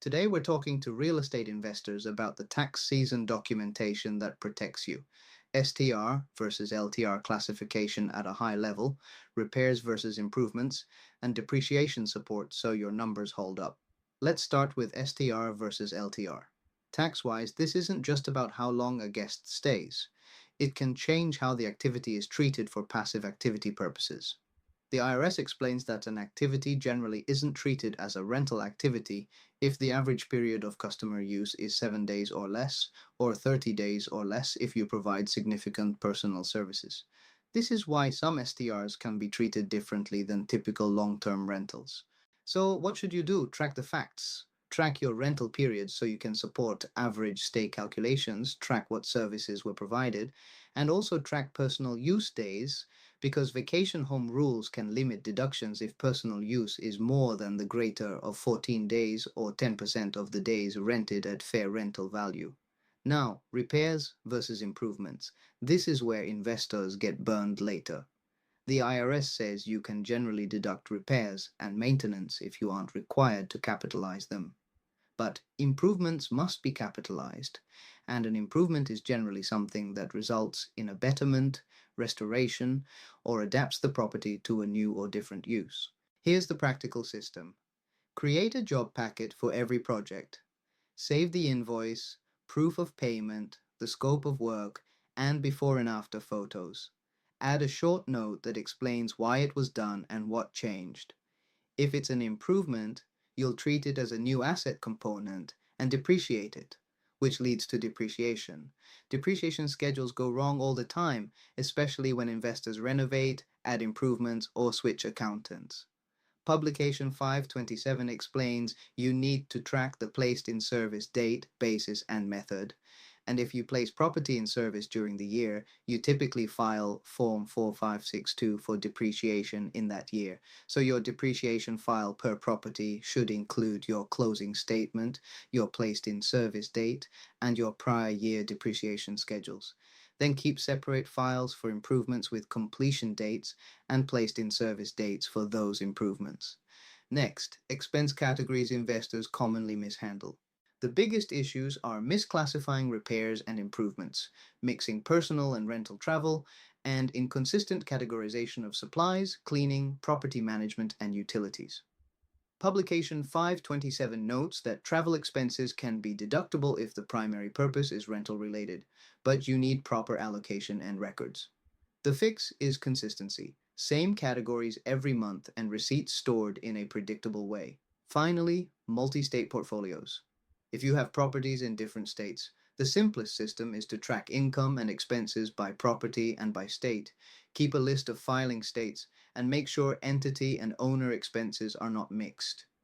Today, we're talking to real estate investors about the tax season documentation that protects you. STR versus LTR classification at a high level, repairs versus improvements, and depreciation support so your numbers hold up. Let's start with STR versus LTR. Tax-wise, this isn't just about how long a guest stays. It can change how the activity is treated for passive activity purposes. The IRS explains that an activity generally isn't treated as a rental activity if the average period of customer use is 7 days or less, or 30 days or less if you provide significant personal services. This is why some STRs can be treated differently than typical long-term rentals. So what should you do? Track the facts. Track your rental periods so you can support average stay calculations, track what services were provided, and also track personal use days because vacation home rules can limit deductions if personal use is more than the greater of 14 days or 10% of the days rented at fair rental value. Now, repairs versus improvements. This is where investors get burned later. The IRS says you can generally deduct repairs and maintenance if you aren't required to capitalize them. But improvements must be capitalized, and an improvement is generally something that results in a betterment, restoration, or adapts the property to a new or different use. Here's the practical system. Create a job packet for every project. Save the invoice, proof of payment, the scope of work, and before and after photos. Add a short note that explains why it was done and what changed. If it's an improvement, you'll treat it as a new asset component and depreciate it, which leads to depreciation. Depreciation schedules go wrong all the time, especially when investors renovate, add improvements, or switch accountants. Publication 527 explains you need to track the placed in service date, basis, and method. And if you place property in service during the year, you typically file Form 4562 for depreciation in that year. So your depreciation file per property should include your closing statement, your placed in service date, and your prior year depreciation schedules. Then keep separate files for improvements with completion dates and placed in service dates for those improvements. Next, expense categories investors commonly mishandle. The biggest issues are misclassifying repairs and improvements, mixing personal and rental travel, and inconsistent categorization of supplies, cleaning, property management, and utilities. Publication 527 notes that travel expenses can be deductible if the primary purpose is rental related, but you need proper allocation and records. The fix is consistency. Same categories every month and receipts stored in a predictable way. Finally, multi-state portfolios. If you have properties in different states, the simplest system is to track income and expenses by property and by state. Keep a list of filing states and make sure entity and owner expenses are not mixed.